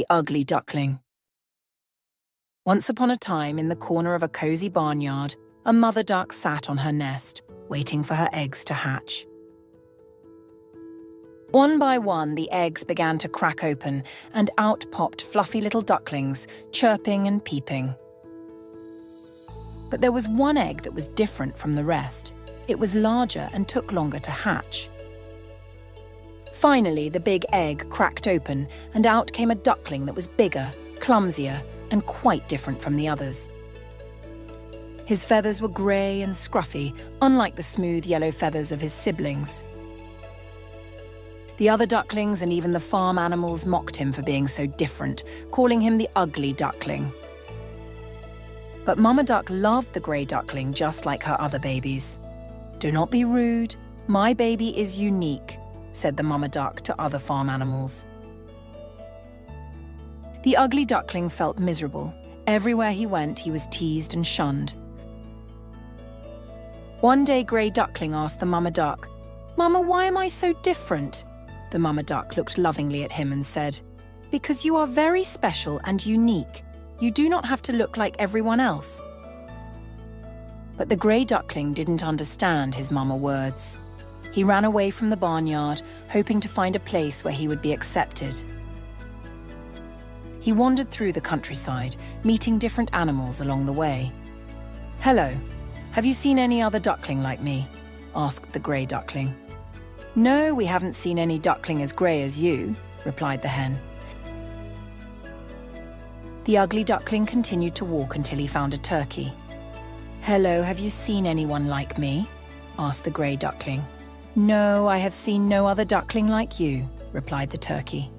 the ugly duckling. Once upon a time, in the corner of a cozy barnyard, a mother duck sat on her nest, waiting for her eggs to hatch. One by one, the eggs began to crack open, and out popped fluffy little ducklings, chirping and peeping. But there was one egg that was different from the rest. It was larger and took longer to hatch. Finally, the big egg cracked open, and out came a duckling that was bigger, clumsier, and quite different from the others. His feathers were grey and scruffy, unlike the smooth yellow feathers of his siblings. The other ducklings and even the farm animals mocked him for being so different, calling him the ugly duckling. But Mama Duck loved the grey duckling just like her other babies. "Do not be rude. My baby is unique," said the Mama Duck to other farm animals. The ugly duckling felt miserable. Everywhere he went, he was teased and shunned. One day, Grey Duckling asked the Mama Duck, "Mama, why am I so different?" The Mama Duck looked lovingly at him and said, "Because you are very special and unique. You do not have to look like everyone else." But the Grey Duckling didn't understand his mama words. He ran away from the barnyard, hoping to find a place where he would be accepted. He wandered through the countryside, meeting different animals along the way. "Hello, have you seen any other duckling like me?" asked the Grey Duckling. "No, we haven't seen any duckling as grey as you," replied the hen. The ugly duckling continued to walk until he found a turkey. "Hello, have you seen anyone like me?" asked the Grey Duckling. "No, I have seen no other duckling like you," replied the turkey.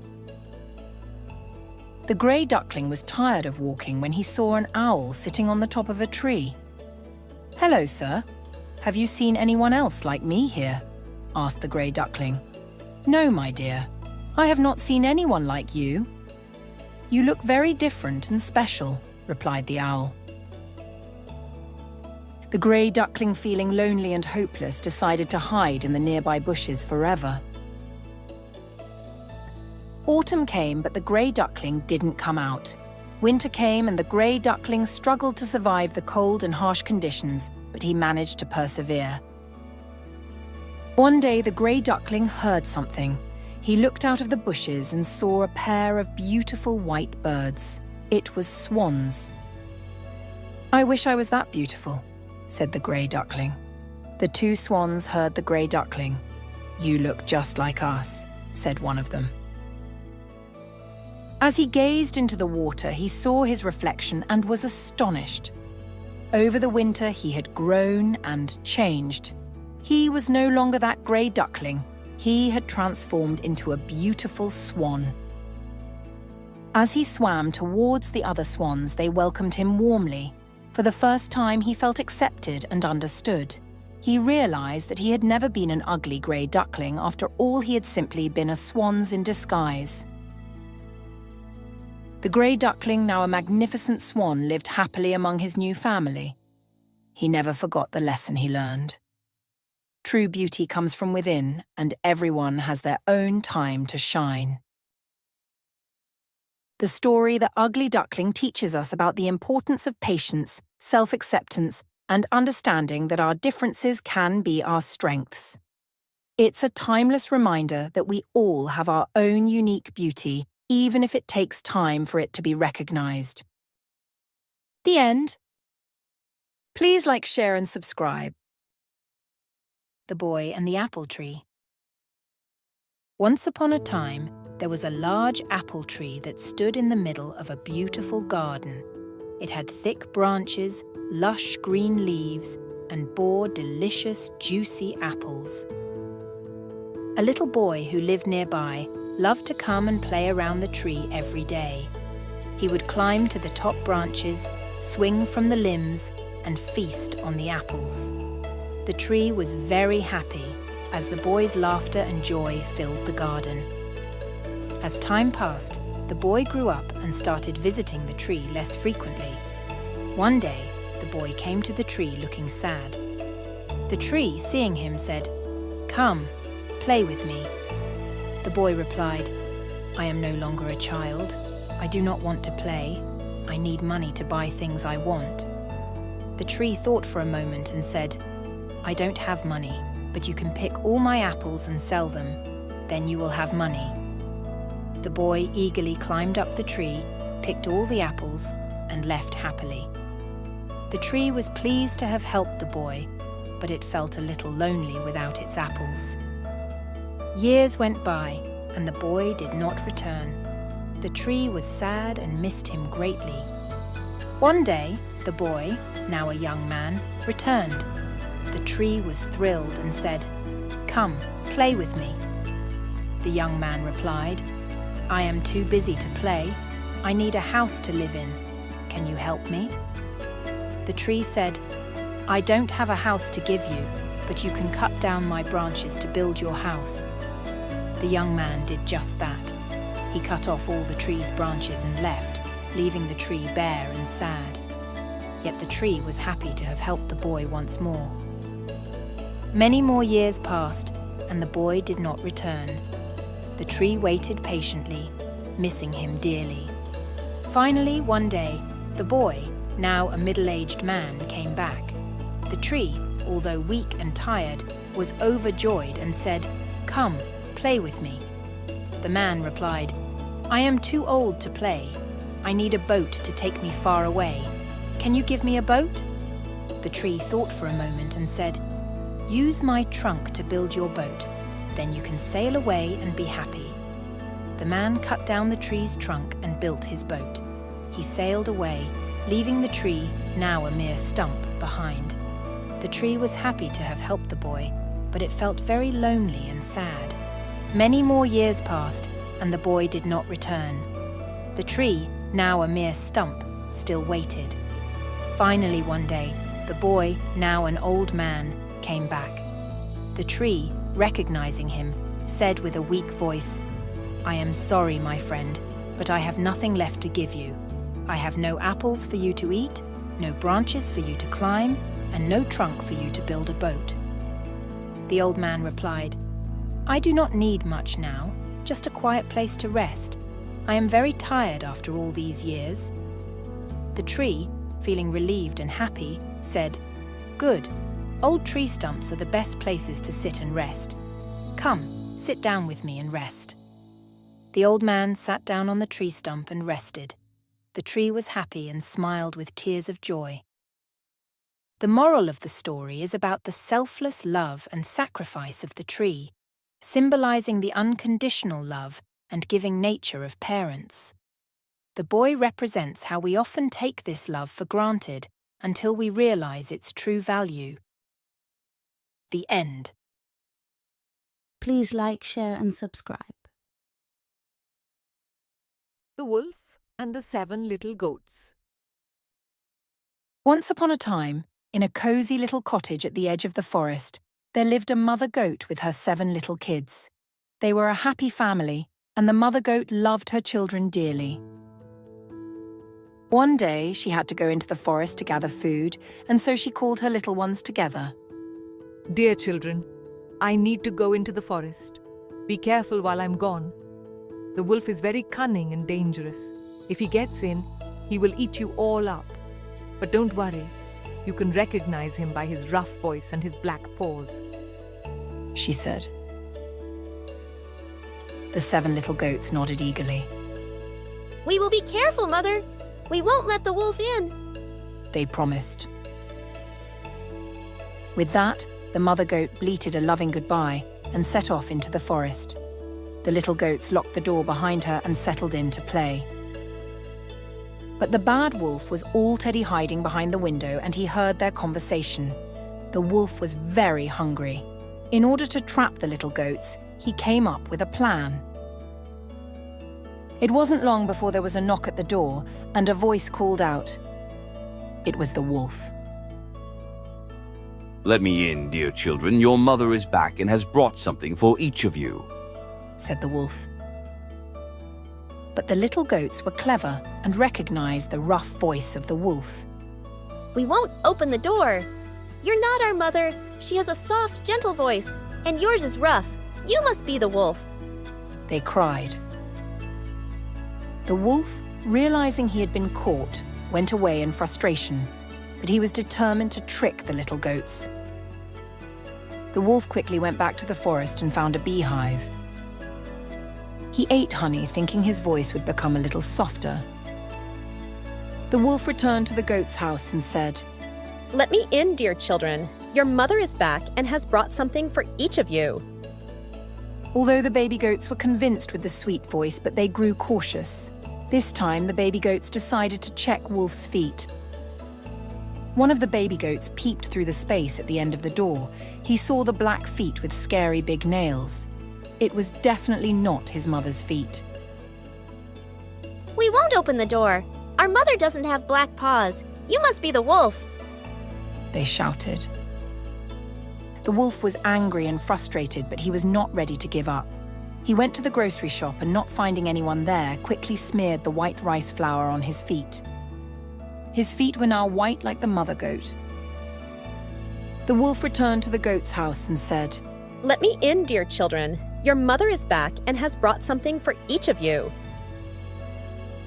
The Grey Duckling was tired of walking when he saw an owl sitting on the top of a tree. "Hello, sir. Have you seen anyone else like me here?" asked the Grey Duckling. "No, my dear. I have not seen anyone like you." "You look very different and special," replied the owl. The Grey Duckling, feeling lonely and hopeless, decided to hide in the nearby bushes forever. Autumn came, but the Grey Duckling didn't come out. Winter came, and the Grey Duckling struggled to survive the cold and harsh conditions, but he managed to persevere. One day, the Grey Duckling heard something. He looked out of the bushes and saw a pair of beautiful white birds. It was swans. "I wish I was that beautiful," said the Grey Duckling. The two swans heard the Grey Duckling. "You look just like us," said one of them. As he gazed into the water, he saw his reflection and was astonished. Over the winter, he had grown and changed. He was no longer that Grey Duckling. He had transformed into a beautiful swan. As he swam towards the other swans, they welcomed him warmly. For the first time, he felt accepted and understood. He realized that he had never been an ugly Grey Duckling. After all, he had simply been a swan's in disguise. The Grey Duckling, now a magnificent swan, lived happily among his new family. He never forgot the lesson he learned. True beauty comes from within, and everyone has their own time to shine. The story The Ugly Duckling teaches us about the importance of patience, self-acceptance, and understanding that our differences can be our strengths. It's a timeless reminder that we all have our own unique beauty, even if it takes time for it to be recognized. The end. Please like, share, and subscribe. The Boy and the Apple Tree. Once upon a time, there was a large apple tree that stood in the middle of a beautiful garden. It had thick branches, lush green leaves, and bore delicious, juicy apples. A little boy who lived nearby loved to come and play around the tree every day. He would climb to the top branches, swing from the limbs, and feast on the apples. The tree was very happy as the boy's laughter and joy filled the garden. As time passed, the boy grew up and started visiting the tree less frequently. One day, the boy came to the tree looking sad. The tree, seeing him, said, "Come, play with me." The boy replied, "I am no longer a child. "I do not want to play. I need money to buy things I want." The tree thought for a moment and said, "I don't have money, but you can pick all my apples and sell them. Then you will have money." The boy eagerly climbed up the tree, picked all the apples, and left happily. The tree was pleased to have helped the boy, but it felt a little lonely without its apples. Years went by, and the boy did not return. The tree was sad and missed him greatly. One day, the boy, now a young man, returned. The tree was thrilled and said, "Come, play with me." The young man replied, "I am too busy to play. I need a house to live in. Can you help me?" The tree said, "I don't have a house to give you, but you can cut down my branches to build your house." The young man did just that. He cut off all the tree's branches and left, leaving the tree bare and sad. Yet the tree was happy to have helped the boy once more. Many more years passed, and the boy did not return. The tree waited patiently, missing him dearly. Finally, one day, the boy, now a middle-aged man, came back. The tree, although weak and tired, was overjoyed and said, "Come, play with me." The man replied, "I am too old to play. I need a boat to take me far away. Can you give me a boat?" The tree thought for a moment and said, "Use my trunk to build your boat. Then you can sail away and be happy." The man cut down the tree's trunk and built his boat. He sailed away, leaving the tree, now a mere stump, behind. The tree was happy to have helped the boy, but it felt very lonely and sad. Many more years passed, and the boy did not return. The tree, now a mere stump, still waited. Finally, one day, the boy, now an old man, came back. The tree, recognizing him, said with a weak voice, "I am sorry, my friend, but I have nothing left to give you. I have no apples for you to eat, no branches for you to climb, and no trunk for you to build a boat." The old man replied, "I do not need much now, just a quiet place to rest. I am very tired after all these years." The tree, feeling relieved and happy, said, "Good. Old tree stumps are the best places to sit and rest. Come, sit down with me and rest." The old man sat down on the tree stump and rested. The tree was happy and smiled with tears of joy. The moral of the story is about the selfless love and sacrifice of the tree, symbolizing the unconditional love and giving nature of parents. The boy represents how we often take this love for granted until we realize its true value. The end. Please like, share and subscribe. The Wolf and the 7 Little Goats. Once upon a time, in a cozy little cottage at the edge of the forest, there lived a mother goat with her 7 little kids. They were a happy family, and the mother goat loved her children dearly. One day, she had to go into the forest to gather food, and so she called her little ones together. "Dear children, I need to go into the forest. Be careful while I'm gone. The wolf is very cunning and dangerous. If he gets in, he will eat you all up. But don't worry, you can recognize him by his rough voice and his black paws," she said. The 7 little goats nodded eagerly. "We will be careful, Mother. We won't let the wolf in," they promised. With that, the mother goat bleated a loving goodbye and set off into the forest. The little goats locked the door behind her and settled in to play. But the bad wolf was already hiding behind the window, and he heard their conversation. The wolf was very hungry. In order to trap the little goats, he came up with a plan. It wasn't long before there was a knock at the door, and a voice called out. It was the wolf. "Let me in, dear children. Your mother is back and has brought something for each of you," said the wolf. But the little goats were clever and recognized the rough voice of the wolf. "We won't open the door. You're not our mother. She has a soft, gentle voice, and yours is rough. You must be the wolf," they cried. The wolf, realizing he had been caught, went away in frustration, but he was determined to trick the little goats. The wolf quickly went back to the forest and found a beehive. He ate honey, thinking his voice would become a little softer. The wolf returned to the goat's house and said, Let me in, dear children. Your mother is back and has brought something for each of you. Although the baby goats were convinced with the sweet voice, but they grew cautious. This time, the baby goats decided to check Wolf's feet. One of the baby goats peeped through the space at the end of the door. He saw the black feet with scary big nails. It was definitely not his mother's feet. We won't open the door. Our mother doesn't have black paws. You must be the wolf. They shouted. The wolf was angry and frustrated, but he was not ready to give up. He went to the grocery shop and, not finding anyone there, quickly smeared the white rice flour on his feet. His feet were now white like the mother goat. The wolf returned to the goat's house and said, Let me in, dear children. Your mother is back and has brought something for each of you.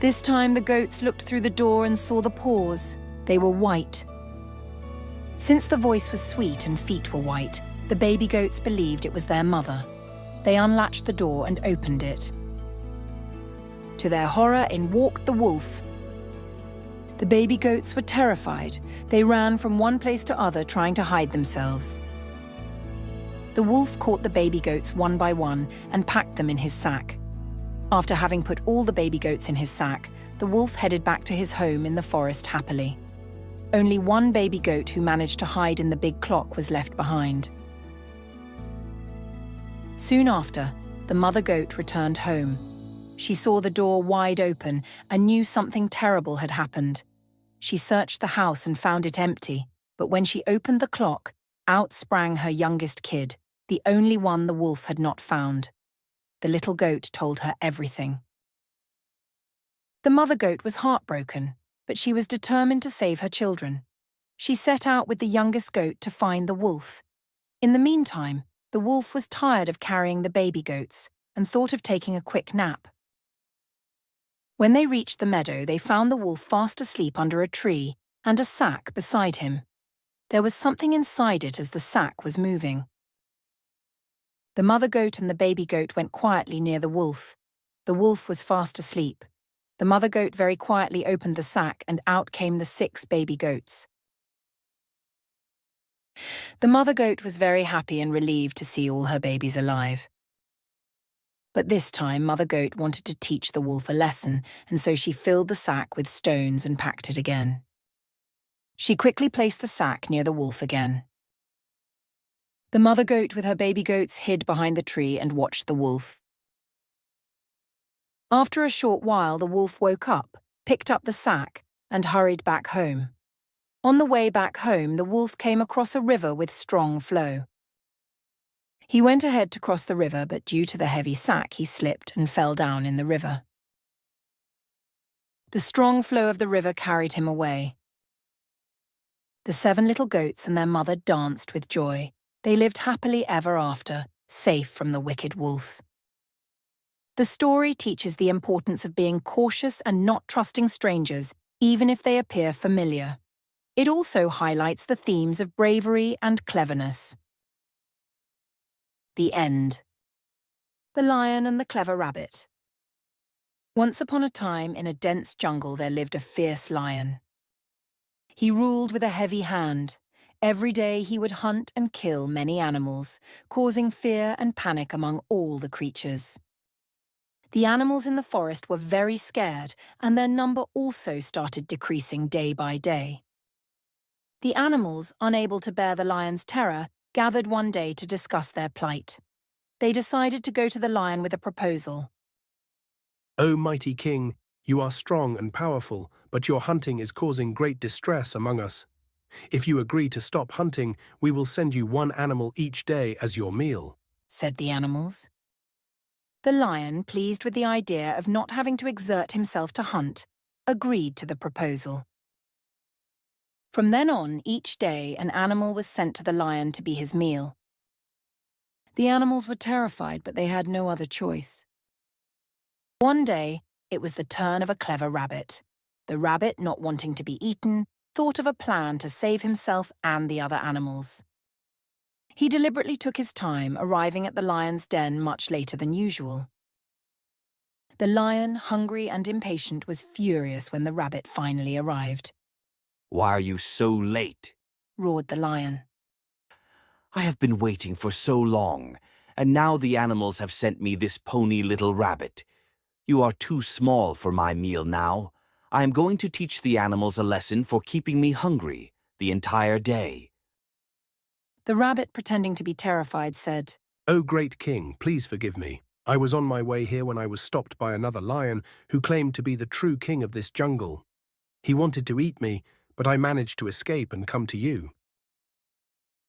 This time the goats looked through the door and saw the paws. They were white. Since the voice was sweet and feet were white, the baby goats believed it was their mother. They unlatched the door and opened it. To their horror, in walked the wolf. The baby goats were terrified. They ran from one place to other, trying to hide themselves. The wolf caught the baby goats one by one and packed them in his sack. After having put all the baby goats in his sack, the wolf headed back to his home in the forest happily. Only one baby goat who managed to hide in the big clock was left behind. Soon after, the mother goat returned home. She saw the door wide open and knew something terrible had happened. She searched the house and found it empty, but when she opened the clock, out sprang her youngest kid, the only one the wolf had not found. The little goat told her everything. The mother goat was heartbroken, but she was determined to save her children. She set out with the youngest goat to find the wolf. In the meantime, the wolf was tired of carrying the baby goats and thought of taking a quick nap. When they reached the meadow, they found the wolf fast asleep under a tree and a sack beside him. There was something inside it as the sack was moving. The mother goat and the baby goat went quietly near the wolf. The wolf was fast asleep. The mother goat very quietly opened the sack and out came the 6 baby goats. The mother goat was very happy and relieved to see all her babies alive. But this time, Mother Goat wanted to teach the wolf a lesson, and so she filled the sack with stones and packed it again. She quickly placed the sack near the wolf again. The mother goat with her baby goats hid behind the tree and watched the wolf. After a short while, the wolf woke up, picked up the sack, and hurried back home. On the way back home, the wolf came across a river with strong flow. He went ahead to cross the river, but due to the heavy sack, he slipped and fell down in the river. The strong flow of the river carried him away. The 7 little goats and their mother danced with joy. They lived happily ever after, safe from the wicked wolf. The story teaches the importance of being cautious and not trusting strangers, even if they appear familiar. It also highlights the themes of bravery and cleverness. The end. The Lion and the Clever Rabbit. Once upon a time, in a dense jungle, there lived a fierce lion. He ruled with a heavy hand. Every day he would hunt and kill many animals, causing fear and panic among all the creatures. The animals in the forest were very scared, and their number also started decreasing day by day. The animals, unable to bear the lion's terror, gathered one day to discuss their plight. They decided to go to the lion with a proposal. O mighty king, you are strong and powerful, but your hunting is causing great distress among us. If you agree to stop hunting, we will send you 1 animal each day as your meal, said the animals. The lion, pleased with the idea of not having to exert himself to hunt, agreed to the proposal. From then on, each day, an animal was sent to the lion to be his meal. The animals were terrified, but they had no other choice. One day, It was the turn of a clever rabbit. The rabbit, not wanting to be eaten, thought of a plan to save himself and the other animals. He deliberately took his time, arriving at the lion's den much later than usual. The lion, hungry and impatient, was furious when the rabbit finally arrived. Why are you so late? Roared the lion. I have been waiting for so long, and now the animals have sent me this pony little rabbit. You are too small for my meal now. I am going to teach the animals a lesson for keeping me hungry the entire day. The rabbit, pretending to be terrified, said, "O great king, please forgive me. I was on my way here when I was stopped by another lion who claimed to be the true king of this jungle. He wanted to eat me, but I managed to escape and come to you."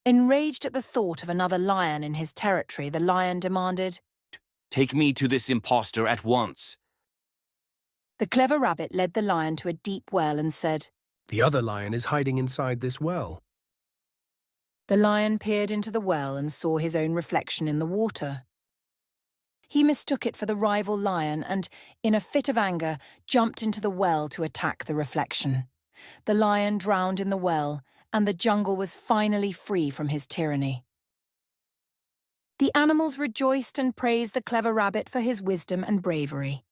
Enraged at the thought of another lion in his territory, the lion demanded, Take me to this impostor at once. The clever rabbit led the lion to a deep well and said, "The other lion is hiding inside this well." The lion peered into the well and saw his own reflection in the water. He mistook it for the rival lion and, in a fit of anger, jumped into the well to attack the reflection. The lion drowned in the well, and the jungle was finally free from his tyranny. The animals rejoiced and praised the clever rabbit for his wisdom and bravery.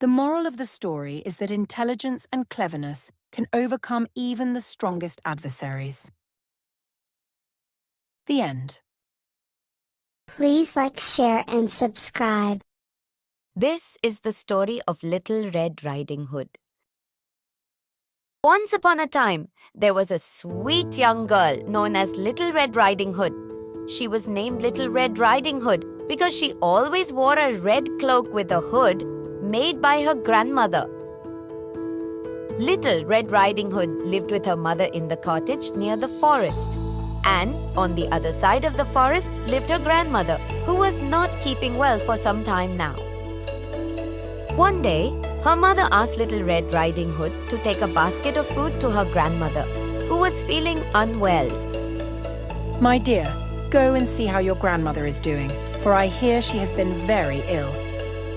The moral of the story is that intelligence and cleverness can overcome even the strongest adversaries. The end. Please like, share, and subscribe. This is the story of Little Red Riding Hood. Once upon a time, there was a sweet young girl known as Little Red Riding Hood. She was named Little Red Riding Hood because she always wore a red cloak with a hood made by her grandmother. Little Red Riding Hood lived with her mother in the cottage near the forest. And on the other side of the forest lived her grandmother, who was not keeping well for some time now. One day, her mother asked Little Red Riding Hood to take a basket of food to her grandmother, who was feeling unwell. My dear, go and see how your grandmother is doing, for I hear she has been very ill.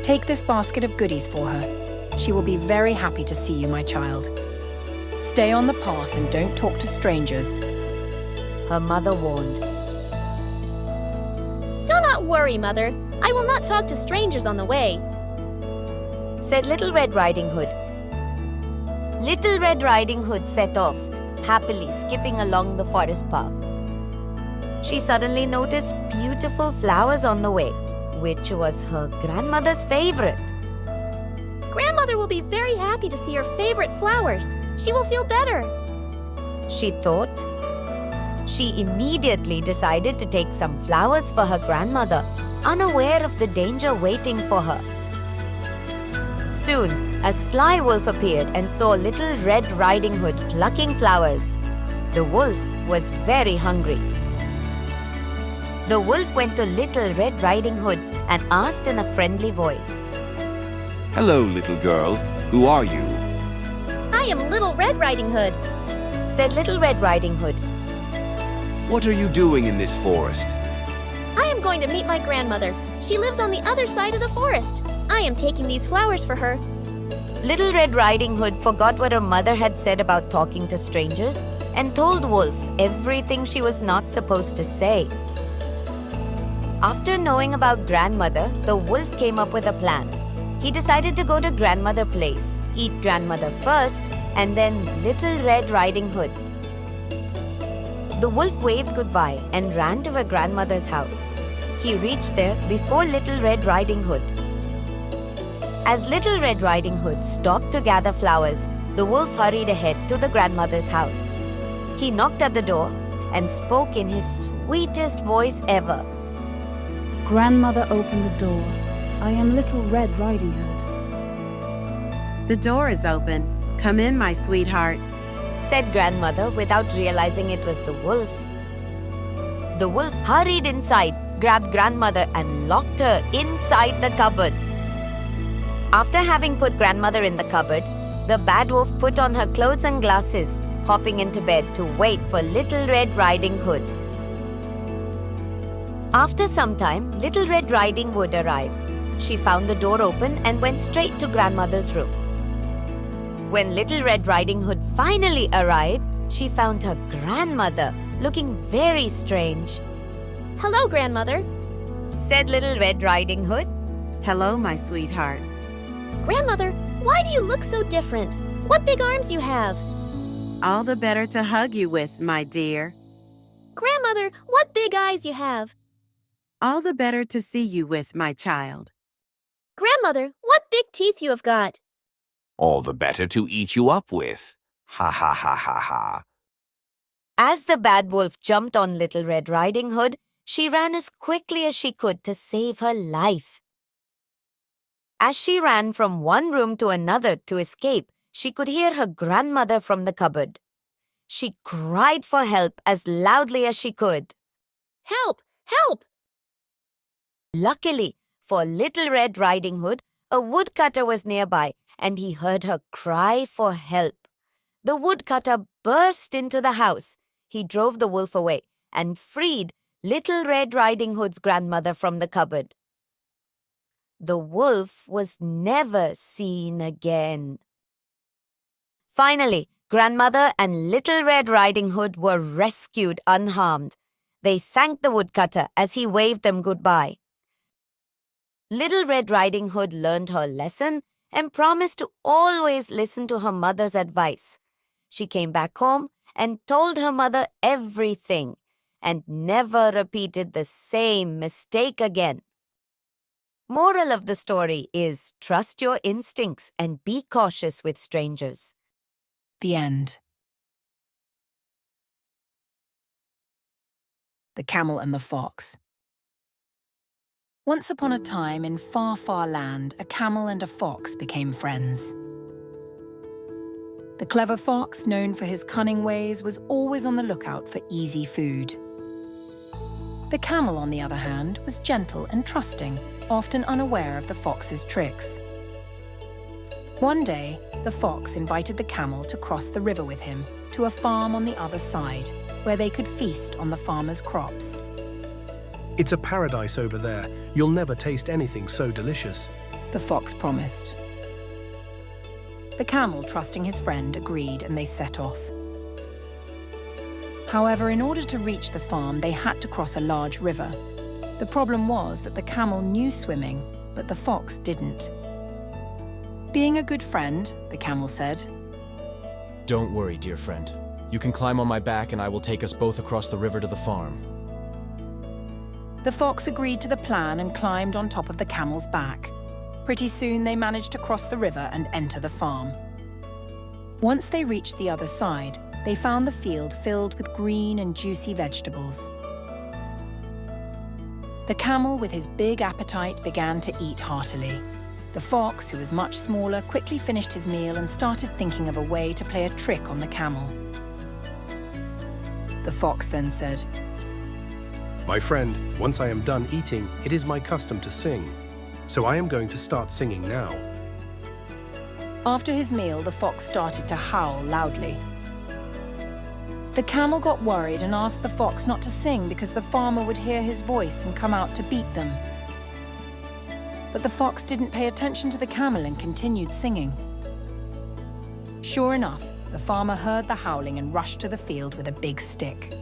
Take this basket of goodies for her. She will be very happy to see you, my child. Stay on the path and don't talk to strangers. Her mother warned. Do not worry, Mother. I will not talk to strangers on the way, said Little Red Riding Hood. Little Red Riding Hood set off, happily skipping along the forest path. She suddenly noticed beautiful flowers on the way, which was her grandmother's favorite. Grandmother will be very happy to see her favorite flowers. She will feel better, she thought. She immediately decided to take some flowers for her grandmother, unaware of the danger waiting for her. Soon, a sly wolf appeared and saw Little Red Riding Hood plucking flowers. The wolf was very hungry. The wolf went to Little Red Riding Hood and asked in a friendly voice, Hello, little girl. Who are you? I am Little Red Riding Hood, said Little Red Riding Hood. What are you doing in this forest? I am going to meet my grandmother. She lives on the other side of the forest. I am taking these flowers for her. Little Red Riding Hood forgot what her mother had said about talking to strangers and told Wolf everything she was not supposed to say. After knowing about grandmother, the wolf came up with a plan. He decided to go to grandmother's place, eat grandmother first, and then Little Red Riding Hood. The wolf waved goodbye and ran to her grandmother's house. He reached there before Little Red Riding Hood. As Little Red Riding Hood stopped to gather flowers, the wolf hurried ahead to the grandmother's house. He knocked at the door and spoke in his sweetest voice ever. Grandmother opened the door. I am Little Red Riding Hood. The door is open. Come in, my sweetheart, said grandmother without realizing it was the wolf. The wolf hurried inside, grabbed grandmother and locked her inside the cupboard. After having put grandmother in the cupboard, the bad wolf put on her clothes and glasses, hopping into bed to wait for Little Red Riding Hood. After some time, Little Red Riding Hood arrived. she found the door open and went straight to Grandmother's room. When Little Red Riding Hood finally arrived, she found her grandmother looking very strange. Hello, Grandmother. Said Little Red Riding Hood. Hello, my sweetheart. Grandmother, why do you look so different? What big arms you have. All the better to hug you with, my dear. Grandmother, what big eyes you have. All the better to see you with, my child. Grandmother, what big teeth you have got. All the better to eat you up with. Ha ha ha ha ha. As the bad wolf jumped on Little Red Riding Hood, she ran as quickly as she could to save her life. As she ran from one room to another to escape, she could hear her grandmother from the cupboard. She cried for help as loudly as she could. Help! Help! Luckily for Little Red Riding Hood, a woodcutter was nearby and he heard her cry for help. The woodcutter burst into the house. He drove the wolf away and freed Little Red Riding Hood's grandmother from the cupboard. The wolf was never seen again. Finally, Grandmother and Little Red Riding Hood were rescued unharmed. They thanked the woodcutter as he waved them goodbye. Little Red Riding Hood learned her lesson and promised to always listen to her mother's advice. She came back home and told her mother everything and never repeated the same mistake again. Moral of the story is trust your instincts and be cautious with strangers. The end. The Camel and the Fox. Once upon a time, in far, far land, a camel and a fox became friends. The clever fox, known for his cunning ways, was always on the lookout for easy food. The camel, on the other hand, was gentle and trusting, often unaware of the fox's tricks. One day, the fox invited the camel to cross the river with him to a farm on the other side, where they could feast on the farmer's crops. It's a paradise over there. You'll never taste anything so delicious. The fox promised. The camel, trusting his friend, agreed and they set off. However, in order to reach the farm, they had to cross a large river. The problem was that the camel knew swimming, but the fox didn't. Being a good friend, the camel said, "Don't worry, dear friend. You can climb on my back and I will take us both across the river to the farm." The fox agreed to the plan and climbed on top of the camel's back. Pretty soon they managed to cross the river and enter the farm. Once they reached the other side, they found the field filled with green and juicy vegetables. The camel, with his big appetite, began to eat heartily. The fox, who was much smaller, quickly finished his meal and started thinking of a way to play a trick on the camel. The fox then said, My friend, once I am done eating, it is my custom to sing. So I am going to start singing now. After his meal, the fox started to howl loudly. The camel got worried and asked the fox not to sing because the farmer would hear his voice and come out to beat them. But the fox didn't pay attention to the camel and continued singing. Sure enough, the farmer heard the howling and rushed to the field with a big stick.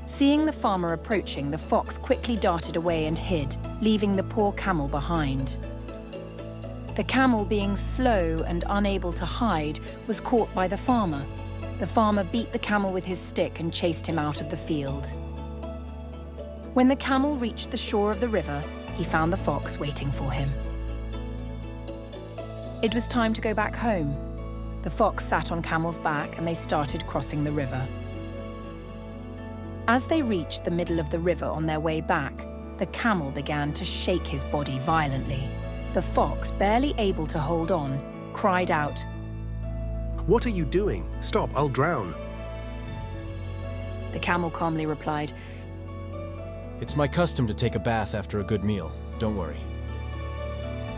Seeing the farmer approaching, the fox quickly darted away and hid, leaving the poor camel behind. The camel, being slow and unable to hide, was caught by the farmer. The farmer beat the camel with his stick and chased him out of the field. When the camel reached the shore of the river, he found the fox waiting for him. It was time to go back home. The fox sat on Camel's back and they started crossing the river. As they reached the middle of the river on their way back, the camel began to shake his body violently. The fox, barely able to hold on, cried out, What are you doing? Stop, I'll drown. The camel calmly replied, It's my custom to take a bath after a good meal. Don't worry.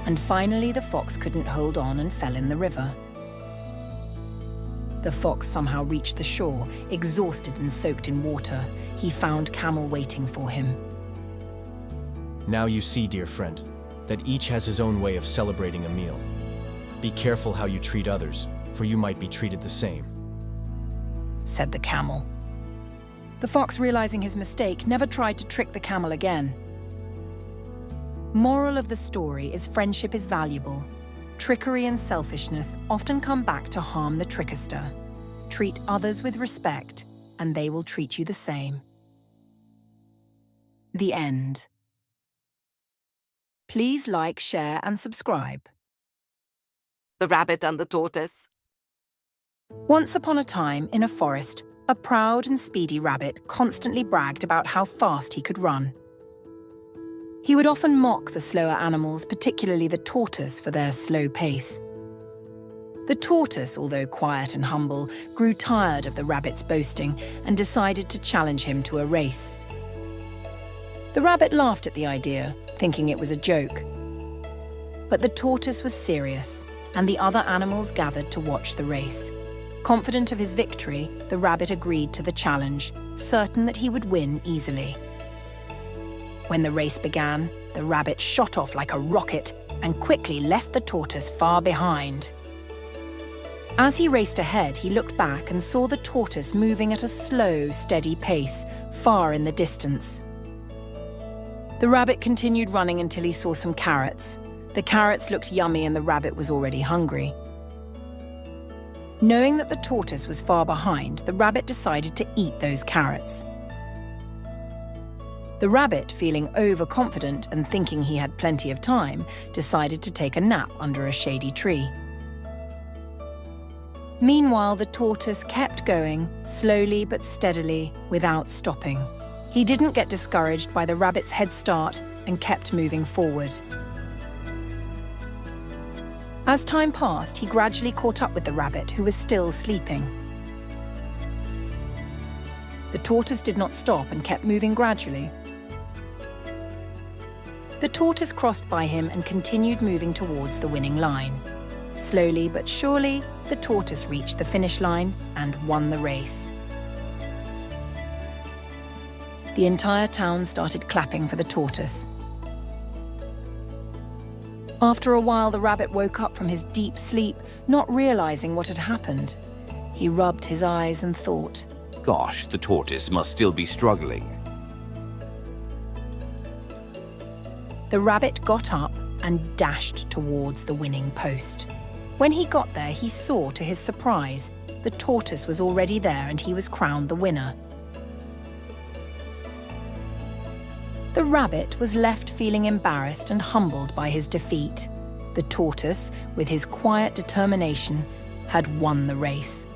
And finally the fox couldn't hold on and fell in the river. The fox somehow reached the shore, exhausted and soaked in water. He found Camel waiting for him. Now you see, dear friend, that each has his own way of celebrating a meal. Be careful how you treat others, for you might be treated the same," said the camel. The fox, realizing his mistake, never tried to trick the camel again. Moral of the story is friendship is valuable. Trickery and selfishness often come back to harm the trickster. Treat others with respect, and they will treat you the same. The end. Please like, share, and subscribe. The rabbit and the tortoise. Once upon a time, in a forest, a proud and speedy rabbit constantly bragged about how fast he could run. He would often mock the slower animals, particularly the tortoise, for their slow pace. The tortoise, although quiet and humble, grew tired of the rabbit's boasting and decided to challenge him to a race. The rabbit laughed at the idea, thinking it was a joke. But the tortoise was serious, and the other animals gathered to watch the race. Confident of his victory, the rabbit agreed to the challenge, certain that he would win easily. When the race began, the rabbit shot off like a rocket and quickly left the tortoise far behind. As he raced ahead, he looked back and saw the tortoise moving at a slow, steady pace, far in the distance. The rabbit continued running until he saw some carrots. The carrots looked yummy and the rabbit was already hungry. Knowing that the tortoise was far behind, the rabbit decided to eat those carrots. The rabbit, feeling overconfident and thinking he had plenty of time, decided to take a nap under a shady tree. Meanwhile, the tortoise kept going, slowly but steadily, without stopping. He didn't get discouraged by the rabbit's head start and kept moving forward. As time passed, he gradually caught up with the rabbit, who was still sleeping. The tortoise did not stop and kept moving gradually. The tortoise crossed by him and continued moving towards the winning line. Slowly but surely, the tortoise reached the finish line and won the race. The entire town started clapping for the tortoise. After a while, the rabbit woke up from his deep sleep, not realizing what had happened. He rubbed his eyes and thought, "Gosh, the tortoise must still be struggling." The rabbit got up and dashed towards the winning post. When he got there, he saw, to his surprise, the tortoise was already there and he was crowned the winner. The rabbit was left feeling embarrassed and humbled by his defeat. The tortoise, with his quiet determination, had won the race.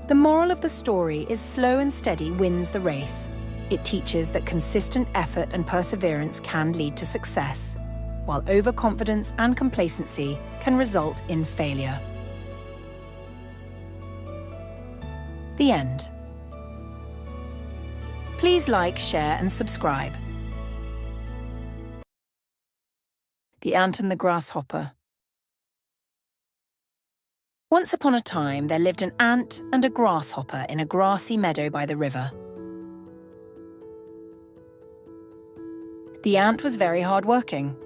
The moral of the story is slow and steady wins the race. It teaches that consistent effort and perseverance can lead to success, while overconfidence and complacency can result in failure. The end. Please like, share, and subscribe. The Ant and the Grasshopper. Once upon a time, there lived an ant and a grasshopper in a grassy meadow by the river. The ant was very hard-working.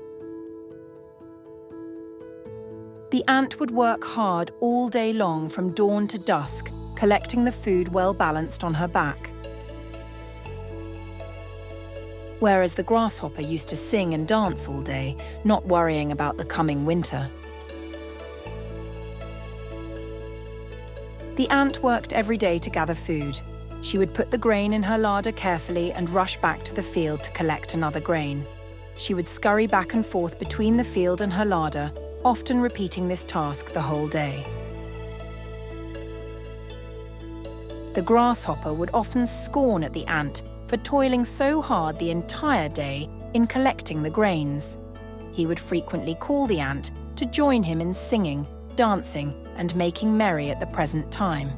The ant would work hard all day long from dawn to dusk, collecting the food well-balanced on her back. Whereas the grasshopper used to sing and dance all day, not worrying about the coming winter. The ant worked every day to gather food. She would put the grain in her larder carefully and rush back to the field to collect another grain. She would scurry back and forth between the field and her larder, often repeating this task the whole day. The grasshopper would often scorn at the ant for toiling so hard the entire day in collecting the grains. He would frequently call the ant to join him in singing, dancing, and making merry at the present time.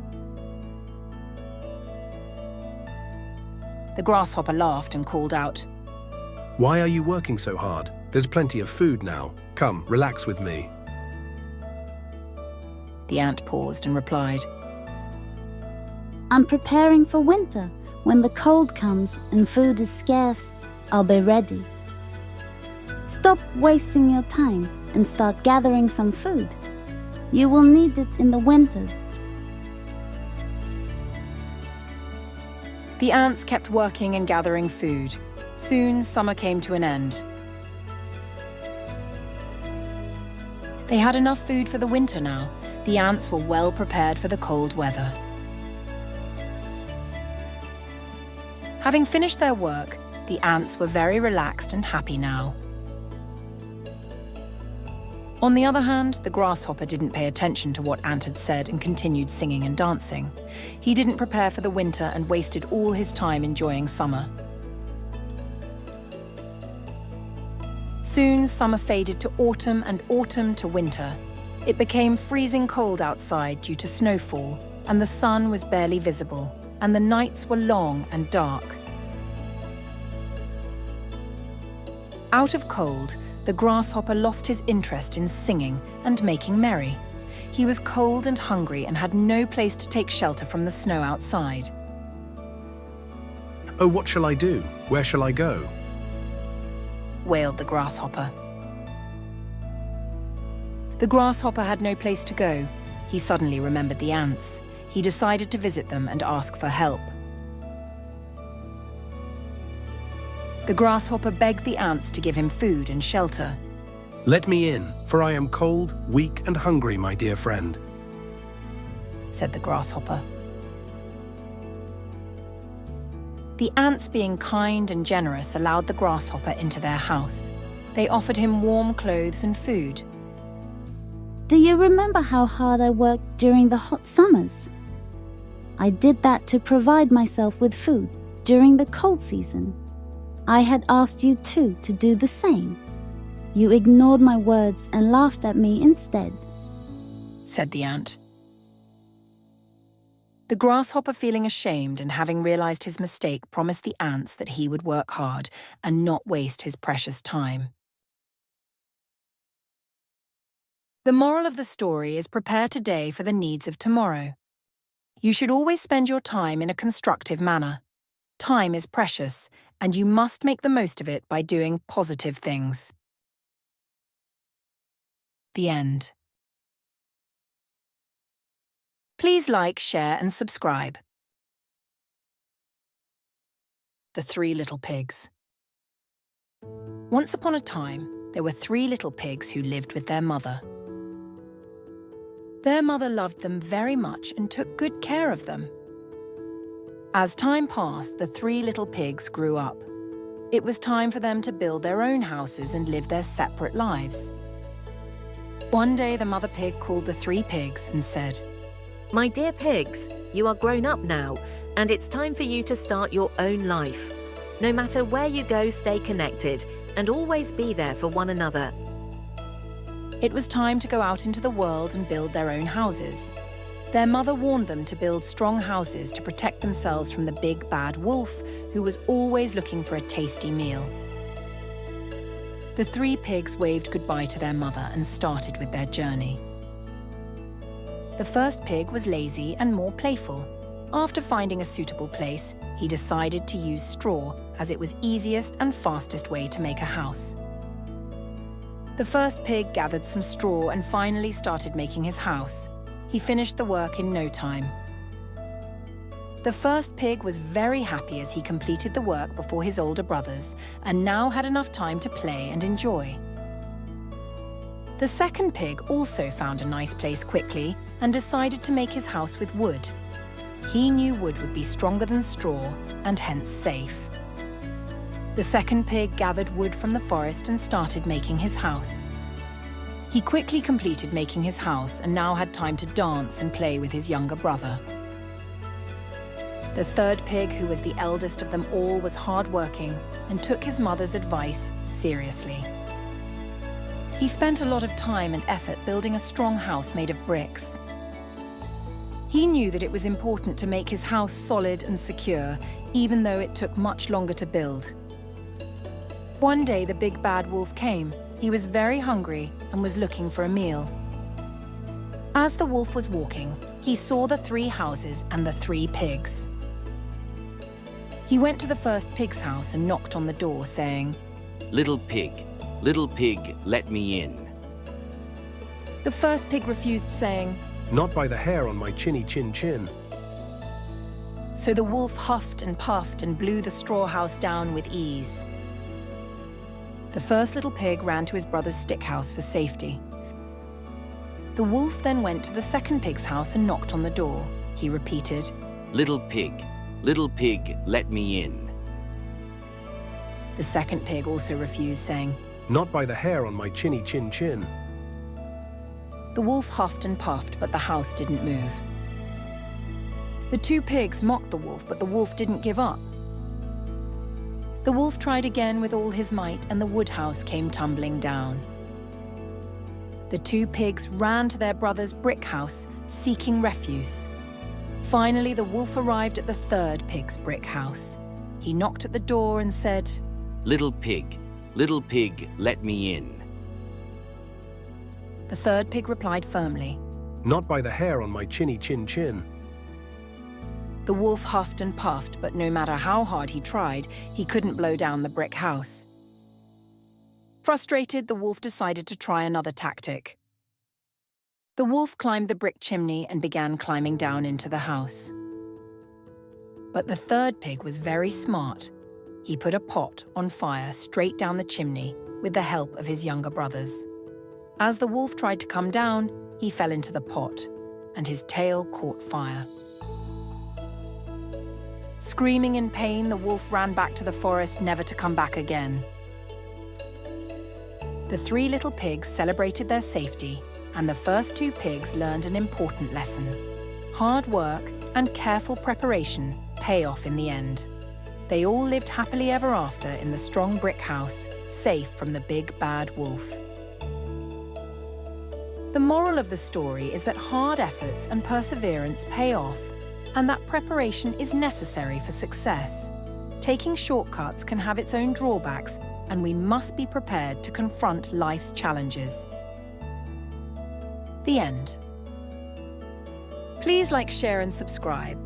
The grasshopper laughed and called out, "Why are you working so hard? There's plenty of food now. Come, relax with me." The ant paused and replied, I'm preparing for winter. When the cold comes and food is scarce, I'll be ready. Stop wasting your time and start gathering some food. You will need it in the winters. The ants kept working and gathering food. Soon, summer came to an end. They had enough food for the winter now. The ants were well prepared for the cold weather. Having finished their work, the ants were very relaxed and happy now. On the other hand, the grasshopper didn't pay attention to what Ant had said and continued singing and dancing. He didn't prepare for the winter and wasted all his time enjoying summer. Soon, summer faded to autumn and autumn to winter. It became freezing cold outside due to snowfall, and the sun was barely visible, and the nights were long and dark. Out of cold, the grasshopper lost his interest in singing and making merry. He was cold and hungry and had no place to take shelter from the snow outside. Oh, what shall I do? Where shall I go? Wailed the grasshopper. The grasshopper had no place to go. He suddenly remembered the ants. He decided to visit them and ask for help. The grasshopper begged the ants to give him food and shelter. Let me in, for I am cold, weak, and hungry, my dear friend, said the grasshopper. The ants, being kind and generous, allowed the grasshopper into their house. They offered him warm clothes and food. Do you remember how hard I worked during the hot summers? I did that to provide myself with food during the cold season. I had asked you too to do the same. You ignored my words and laughed at me instead, said the ant. The grasshopper, feeling ashamed and having realized his mistake, promised the ants that he would work hard and not waste his precious time. The moral of the story is prepare today for the needs of tomorrow. You should always spend your time in a constructive manner. Time is precious, and you must make the most of it by doing positive things. The end. Please like, share, and subscribe. The Three Little Pigs. Once upon a time, there were 3 little pigs who lived with their mother. Their mother loved them very much and took good care of them. As time passed, the 3 little pigs grew up. It was time for them to build their own houses and live their separate lives. One day, the mother pig called the 3 pigs and said, "My dear pigs, you are grown up now, and it's time for you to start your own life. No matter where you go, stay connected and always be there for one another." It was time to go out into the world and build their own houses. Their mother warned them to build strong houses to protect themselves from the big bad wolf, who was always looking for a tasty meal. The 3 pigs waved goodbye to their mother and started with their journey. The first pig was lazy and more playful. After finding a suitable place, he decided to use straw as it was easiest and fastest way to make a house. The first pig gathered some straw and finally started making his house. He finished the work in no time. The first pig was very happy as he completed the work before his older brothers and now had enough time to play and enjoy. The second pig also found a nice place quickly and decided to make his house with wood. He knew wood would be stronger than straw and hence safe. The second pig gathered wood from the forest and started making his house. He quickly completed making his house and now had time to dance and play with his younger brother. The third pig, who was the eldest of them all, was hard-working and took his mother's advice seriously. He spent a lot of time and effort building a strong house made of bricks. He knew that it was important to make his house solid and secure, even though it took much longer to build. One day, the big bad wolf came. He was very hungry and was looking for a meal. As the wolf was walking, he saw the 3 houses and the 3 pigs. He went to the first pig's house and knocked on the door, saying, Little pig, let me in. The first pig refused, saying, Not by the hair on my chinny chin chin. So the wolf huffed and puffed and blew the straw house down with ease. The first little pig ran to his brother's stick house for safety. The wolf then went to the second pig's house and knocked on the door. He repeated, Little pig, let me in. The second pig also refused, saying, Not by the hair on my chinny chin chin. The wolf huffed and puffed, but the house didn't move. The two pigs mocked the wolf, but the wolf didn't give up. The wolf tried again with all his might, and the wood house came tumbling down. The two pigs ran to their brother's brick house, seeking refuse. Finally, the wolf arrived at the third pig's brick house. He knocked at the door and said, Little pig, let me in. The third pig replied firmly, Not by the hair on my chinny chin chin. The wolf huffed and puffed, but no matter how hard he tried, he couldn't blow down the brick house. Frustrated, the wolf decided to try another tactic. The wolf climbed the brick chimney and began climbing down into the house. But the third pig was very smart. He put a pot on fire straight down the chimney with the help of his younger brothers. As the wolf tried to come down, he fell into the pot, and his tail caught fire. Screaming in pain, the wolf ran back to the forest, never to come back again. The three little pigs celebrated their safety, and the first two pigs learned an important lesson. Hard work and careful preparation pay off in the end. They all lived happily ever after in the strong brick house, safe from the big bad wolf. The moral of the story is that hard efforts and perseverance pay off, and that preparation is necessary for success. Taking shortcuts can have its own drawbacks, and we must be prepared to confront life's challenges. The end. Please like, share, and subscribe.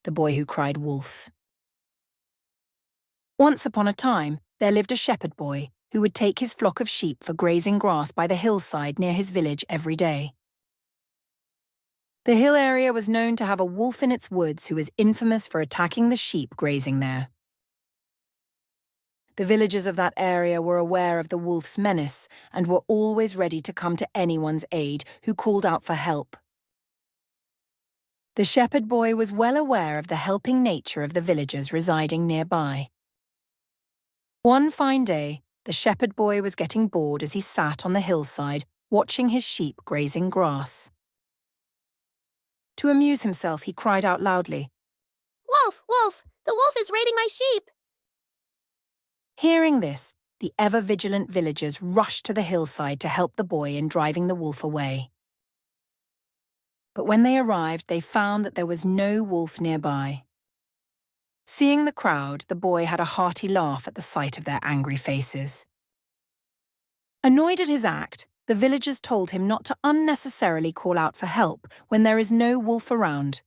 The Boy Who Cried Wolf. Once upon a time, there lived a shepherd boy who would take his flock of sheep for grazing grass by the hillside near his village every day. The hill area was known to have a wolf in its woods who was infamous for attacking the sheep grazing there. The villagers of that area were aware of the wolf's menace and were always ready to come to anyone's aid who called out for help. The shepherd boy was well aware of the helping nature of the villagers residing nearby. One fine day, the shepherd boy was getting bored as he sat on the hillside watching his sheep grazing grass. To amuse himself, he cried out loudly, Wolf, wolf, the wolf is raiding my sheep! Hearing this, the ever-vigilant villagers rushed to the hillside to help the boy in driving the wolf away. But when they arrived, they found that there was no wolf nearby. Seeing the crowd, the boy had a hearty laugh at the sight of their angry faces. Annoyed at his act, the villagers told him not to unnecessarily call out for help when there is no wolf around.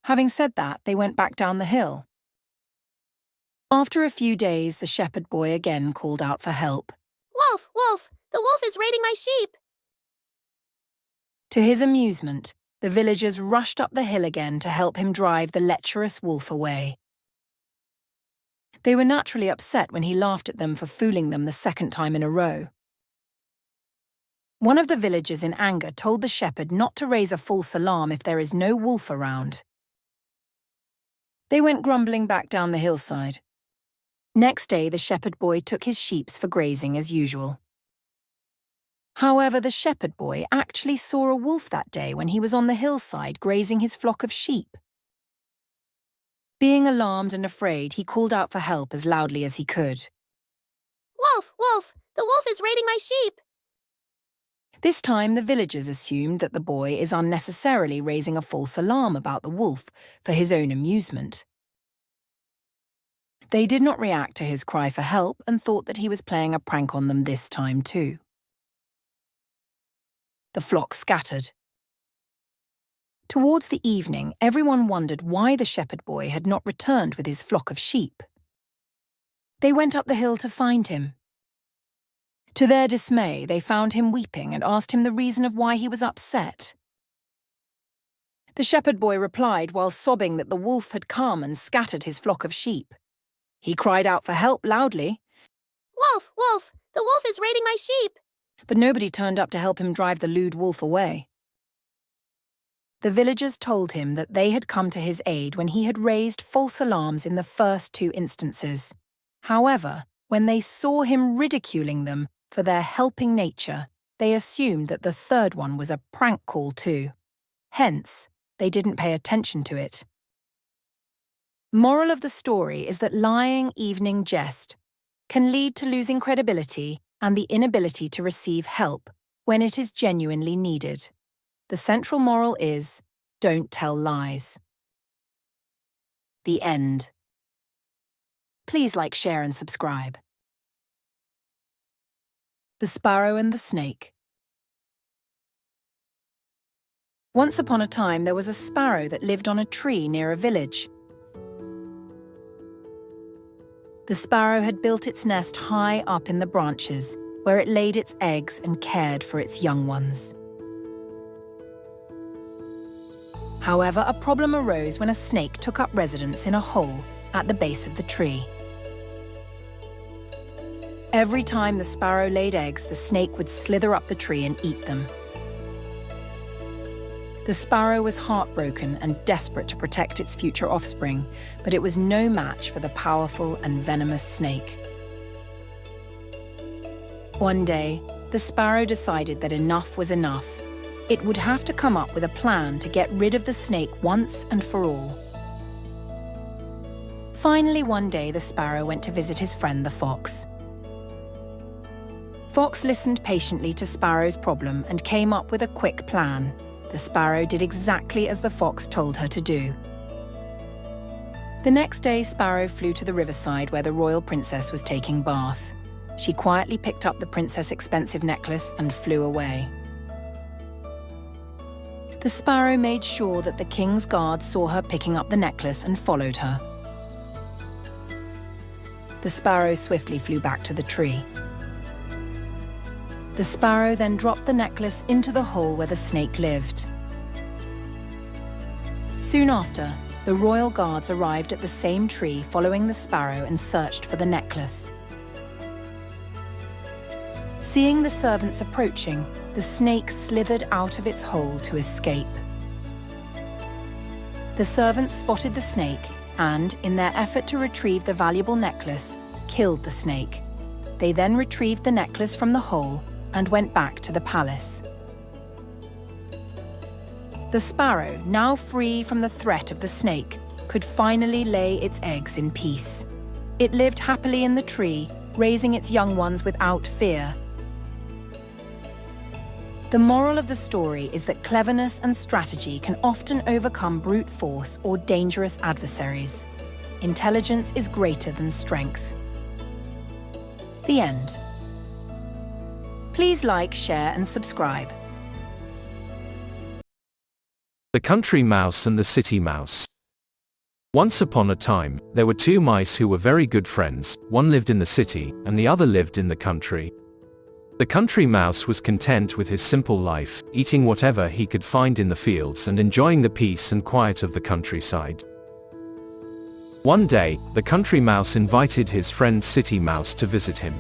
Having said that, they went back down the hill. After a few days, the shepherd boy again called out for help. Wolf, wolf, the wolf is raiding my sheep! To his amusement, the villagers rushed up the hill again to help him drive the lecherous wolf away. They were naturally upset when he laughed at them for fooling them the second time in a row. One of the villagers in anger told the shepherd not to raise a false alarm if there is no wolf around. They went grumbling back down the hillside. Next day, the shepherd boy took his sheep for grazing as usual. However, the shepherd boy actually saw a wolf that day when he was on the hillside grazing his flock of sheep. Being alarmed and afraid, he called out for help as loudly as he could. Wolf, wolf, the wolf is raiding my sheep! This time, the villagers assumed that the boy is unnecessarily raising a false alarm about the wolf for his own amusement. They did not react to his cry for help and thought that he was playing a prank on them this time too. The flock scattered. Towards the evening, everyone wondered why the shepherd boy had not returned with his flock of sheep. They went up the hill to find him. To their dismay, they found him weeping and asked him the reason of why he was upset. The shepherd boy replied while sobbing that the wolf had come and scattered his flock of sheep. He cried out for help loudly. "Wolf, wolf! The wolf is raiding my sheep!" But nobody turned up to help him drive the lewd wolf away. The villagers told him that they had come to his aid when he had raised false alarms in the first 2 instances. However, when they saw him ridiculing them for their helping nature, they assumed that the third one was a prank call too. Hence, they didn't pay attention to it. Moral of the story is that lying evening jest can lead to losing credibility and the inability to receive help when it is genuinely needed. The central moral is, don't tell lies. The end. Please like, share and subscribe. The Sparrow and the Snake. Once upon a time there was a sparrow that lived on a tree near a village. The sparrow had built its nest high up in the branches, where it laid its eggs and cared for its young ones. However, a problem arose when a snake took up residence in a hole at the base of the tree. Every time the sparrow laid eggs, the snake would slither up the tree and eat them. The sparrow was heartbroken and desperate to protect its future offspring, but it was no match for the powerful and venomous snake. One day, the sparrow decided that enough was enough. It would have to come up with a plan to get rid of the snake once and for all. Finally, one day, the sparrow went to visit his friend the fox. Fox listened patiently to Sparrow's problem and came up with a quick plan. The sparrow did exactly as the fox told her to do. The next day, Sparrow flew to the riverside where the royal princess was taking bath. She quietly picked up the princess' expensive necklace and flew away. The sparrow made sure that the king's guard saw her picking up the necklace and followed her. The sparrow swiftly flew back to the tree. The sparrow then dropped the necklace into the hole where the snake lived. Soon after, the royal guards arrived at the same tree following the sparrow and searched for the necklace. Seeing the servants approaching, the snake slithered out of its hole to escape. The servants spotted the snake and, in their effort to retrieve the valuable necklace, killed the snake. They then retrieved the necklace from the hole and went back to the palace. The sparrow, now free from the threat of the snake, could finally lay its eggs in peace. It lived happily in the tree, raising its young ones without fear. The moral of the story is that cleverness and strategy can often overcome brute force or dangerous adversaries. Intelligence is greater than strength. The end. Please like, share and subscribe. The Country Mouse and the City Mouse. Once upon a time, there were 2 mice who were very good friends. One lived in the city, and the other lived in the country. The Country Mouse was content with his simple life, eating whatever he could find in the fields and enjoying the peace and quiet of the countryside. One day, the Country Mouse invited his friend City Mouse to visit him.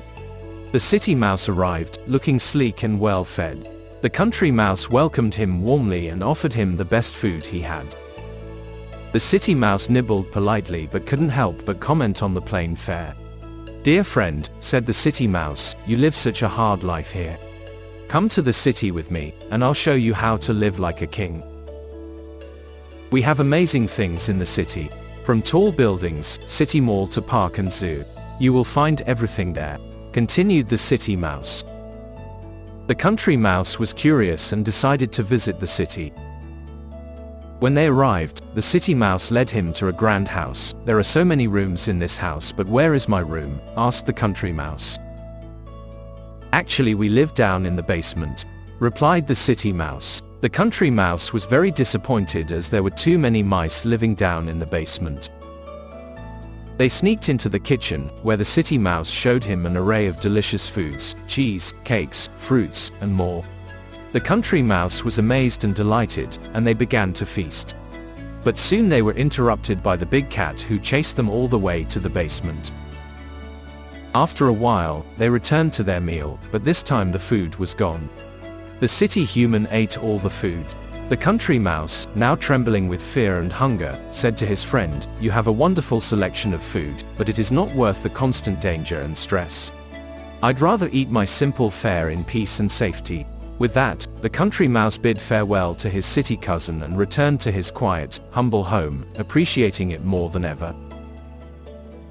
The City Mouse arrived, looking sleek and well-fed. The Country Mouse welcomed him warmly and offered him the best food he had. The City Mouse nibbled politely but couldn't help but comment on the plain fare. "Dear friend," said the City Mouse, "you live such a hard life here. Come to the city with me, and I'll show you how to live like a king. We have amazing things in the city, from tall buildings, city mall to park and zoo. You will find everything there," continued the City Mouse. The Country Mouse was curious and decided to visit the city. When they arrived, the City Mouse led him to a grand house. "There are so many rooms in this house, but where is my room?" asked the Country Mouse. "Actually, we live down in the basement," replied the City Mouse. The country mouse was very disappointed as there were too many mice living down in the basement. They sneaked into the kitchen, where the city mouse showed him an array of delicious foods, cheese, cakes, fruits, and more. The country mouse was amazed and delighted, and they began to feast. But soon they were interrupted by the big cat who chased them all the way to the basement. After a while, they returned to their meal, but this time the food was gone. The city human ate all the food. The country mouse, now trembling with fear and hunger, said to his friend, "You have a wonderful selection of food, but it is not worth the constant danger and stress. I'd rather eat my simple fare in peace and safety." With that, the country mouse bid farewell to his city cousin and returned to his quiet, humble home, appreciating it more than ever.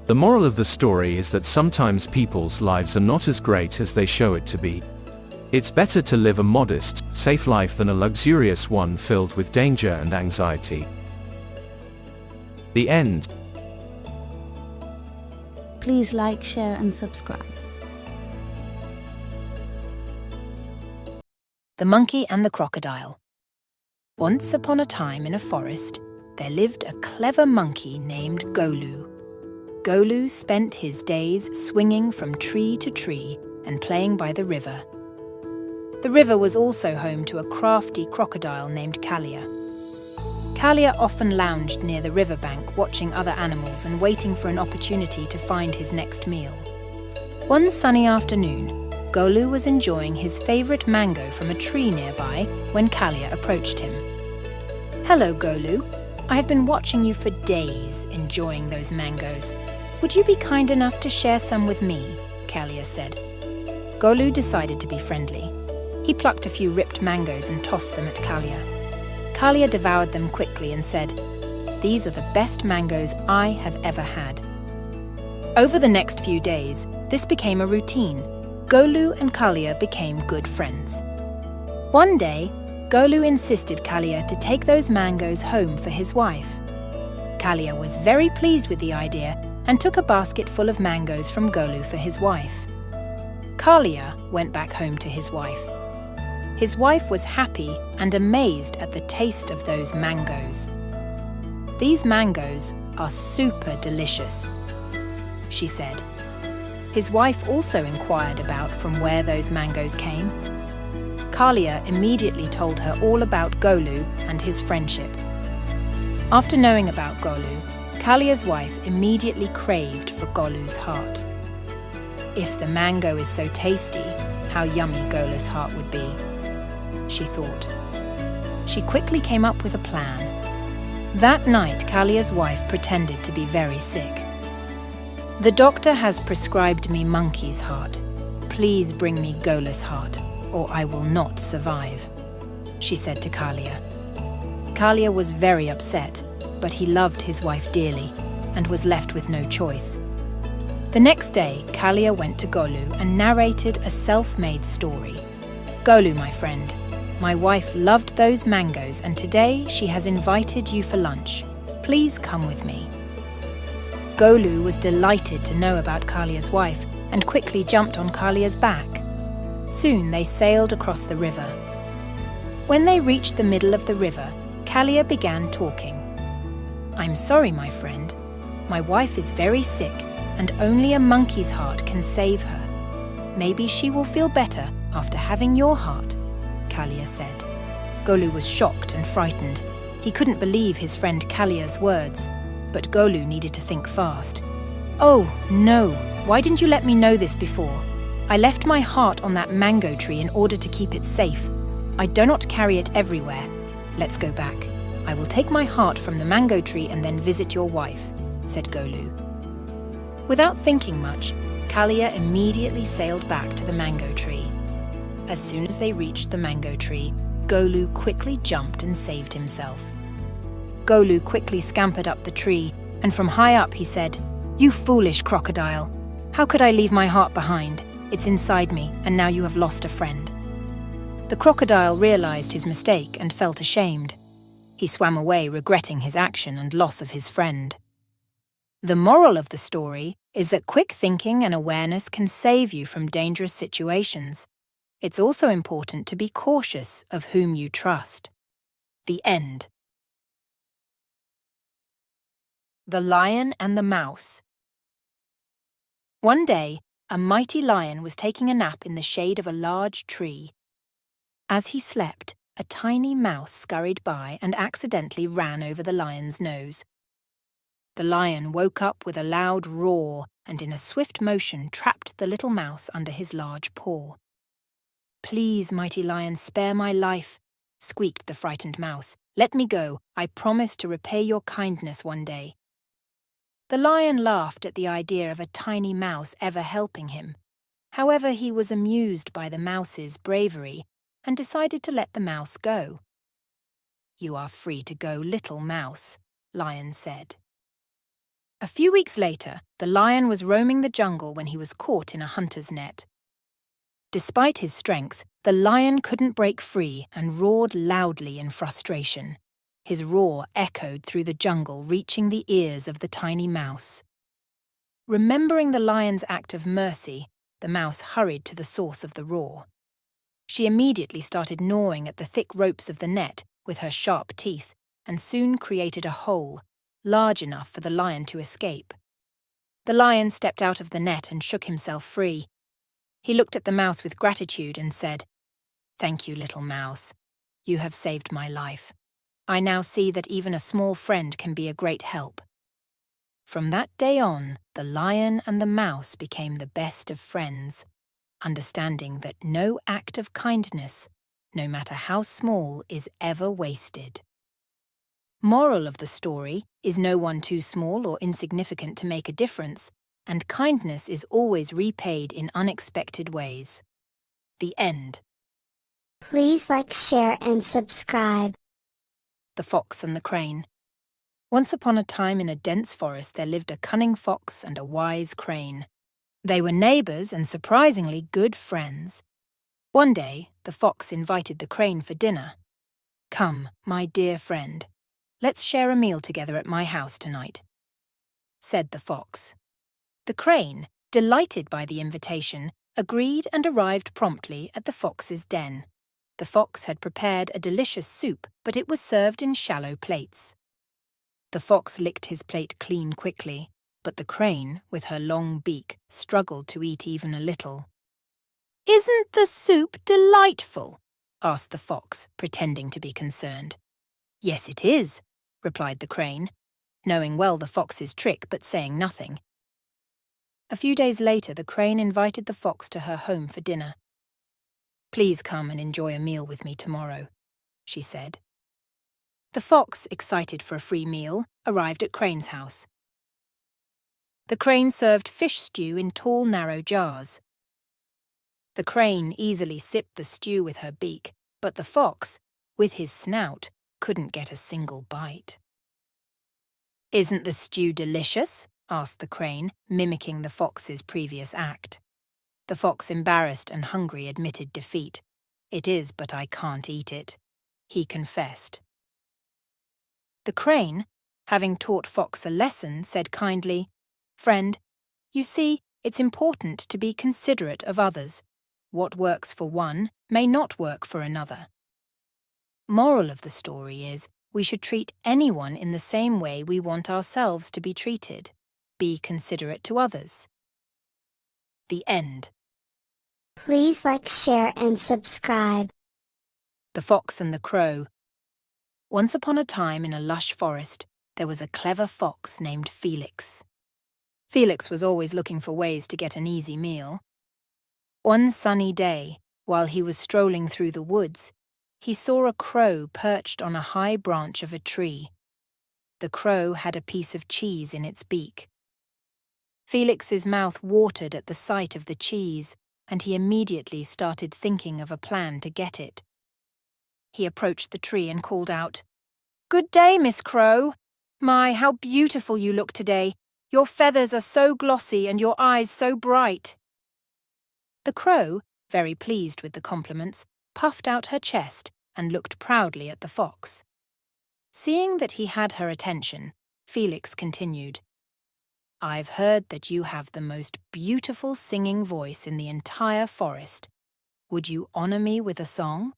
The moral of the story is that sometimes people's lives are not as great as they show it to be. It's better to live a modest, safe life than a luxurious one filled with danger and anxiety. The end. Please like, share, and subscribe. The Monkey and the Crocodile. Once upon a time in a forest, there lived a clever monkey named Golu. Golu spent his days swinging from tree to tree and playing by the river. The river was also home to a crafty crocodile named Kalia. Kalia often lounged near the riverbank watching other animals and waiting for an opportunity to find his next meal. One sunny afternoon, Golu was enjoying his favourite mango from a tree nearby when Kalia approached him. "Hello, Golu. I have been watching you for days, enjoying those mangoes. Would you be kind enough to share some with me?" Kalia said. Golu decided to be friendly. He plucked a few ripped mangoes and tossed them at Kalia. Kalia devoured them quickly and said, "These are the best mangoes I have ever had." Over the next few days, this became a routine. Golu and Kalia became good friends. One day, Golu insisted Kalia to take those mangoes home for his wife. Kalia was very pleased with the idea and took a basket full of mangoes from Golu for his wife. Kalia went back home to his wife. His wife was happy and amazed at the taste of those mangoes. "These mangoes are super delicious," she said. His wife also inquired about from where those mangoes came. Kalia immediately told her all about Golu and his friendship. After knowing about Golu, Kalia's wife immediately craved for Golu's heart. If the mango is so tasty, how yummy Golu's heart would be, she thought. She quickly came up with a plan. That night, Kalia's wife pretended to be very sick. "The doctor has prescribed me monkey's heart. Please bring me Golu's heart, or I will not survive," she said to Kalia. Kalia was very upset, but he loved his wife dearly and was left with no choice. The next day, Kalia went to Golu and narrated a self-made story. "Golu, my friend, my wife loved those mangoes and today she has invited you for lunch. Please come with me." Golu was delighted to know about Kalia's wife and quickly jumped on Kalia's back. Soon they sailed across the river. When they reached the middle of the river, Kalia began talking. "I'm sorry, my friend. My wife is very sick and only a monkey's heart can save her. Maybe she will feel better after having your heart," Kalia said. Golu was shocked and frightened. He couldn't believe his friend Kalia's words, but Golu needed to think fast. "Oh, no, why didn't you let me know this before? I left my heart on that mango tree in order to keep it safe. I do not carry it everywhere. Let's go back. I will take my heart from the mango tree and then visit your wife," said Golu. Without thinking much, Kalia immediately sailed back to the mango tree. As soon as they reached the mango tree, Golu quickly jumped and saved himself. Golu quickly scampered up the tree, and from high up he said, "You foolish crocodile! How could I leave my heart behind? It's inside me, and now you have lost a friend." The crocodile realized his mistake and felt ashamed. He swam away regretting his action and loss of his friend. The moral of the story is that quick thinking and awareness can save you from dangerous situations. It's also important to be cautious of whom you trust. The end. The Lion and the Mouse. One day, a mighty lion was taking a nap in the shade of a large tree. As he slept, a tiny mouse scurried by and accidentally ran over the lion's nose. The lion woke up with a loud roar and in a swift motion trapped the little mouse under his large paw. "Please, mighty lion, spare my life," squeaked the frightened mouse. "Let me go. I promise to repay your kindness one day." The lion laughed at the idea of a tiny mouse ever helping him. However, he was amused by the mouse's bravery and decided to let the mouse go. "You are free to go, little mouse," Lion said. A few weeks later, the lion was roaming the jungle when he was caught in a hunter's net. Despite his strength, the lion couldn't break free and roared loudly in frustration. His roar echoed through the jungle, reaching the ears of the tiny mouse. Remembering the lion's act of mercy, the mouse hurried to the source of the roar. She immediately started gnawing at the thick ropes of the net with her sharp teeth and soon created a hole, large enough for the lion to escape. The lion stepped out of the net and shook himself free. He looked at the mouse with gratitude and said, "Thank you, little mouse. You have saved my life. I now see that even a small friend can be a great help." From that day on, the lion and the mouse became the best of friends, understanding that no act of kindness, no matter how small, is ever wasted. Moral of the story is no one too small or insignificant to make a difference, and kindness is always repaid in unexpected ways. The end. Please like, share, and subscribe. The Fox and the Crane. Once upon a time in a dense forest there lived a cunning fox and a wise crane. They were neighbours and surprisingly good friends. One day, the fox invited the crane for dinner. "Come, my dear friend, let's share a meal together at my house tonight," said the fox. The crane, delighted by the invitation, agreed and arrived promptly at the fox's den. The fox had prepared a delicious soup, but it was served in shallow plates. The fox licked his plate clean quickly, but the crane, with her long beak, struggled to eat even a little. "Isn't the soup delightful?" asked the fox, pretending to be concerned. "Yes, it is," replied the crane, knowing well the fox's trick but saying nothing. A few days later, the crane invited the fox to her home for dinner. "Please come and enjoy a meal with me tomorrow," she said. The fox, excited for a free meal, arrived at Crane's house. The crane served fish stew in tall, narrow jars. The crane easily sipped the stew with her beak, but the fox, with his snout, couldn't get a single bite. "Isn't the stew delicious?" asked the crane, mimicking the fox's previous act. The fox, embarrassed and hungry, admitted defeat. "It is, but I can't eat it," he confessed. The crane, having taught Fox a lesson, said kindly, "Friend, you see, it's important to be considerate of others. What works for one may not work for another." Moral of the story is, we should treat anyone in the same way we want ourselves to be treated. Be considerate to others. The end. Please like, share, and subscribe. The Fox and the Crow. Once upon a time in a lush forest, there was a clever fox named Felix. Felix was always looking for ways to get an easy meal. One sunny day, while he was strolling through the woods, he saw a crow perched on a high branch of a tree. The crow had a piece of cheese in its beak. Felix's mouth watered at the sight of the cheese, and he immediately started thinking of a plan to get it. He approached the tree and called out, "Good day, Miss Crow. My, how beautiful you look today. Your feathers are so glossy and your eyes so bright." The crow, very pleased with the compliments, puffed out her chest and looked proudly at the fox. Seeing that he had her attention, Felix continued, "I've heard that you have the most beautiful singing voice in the entire forest. Would you honor me with a song?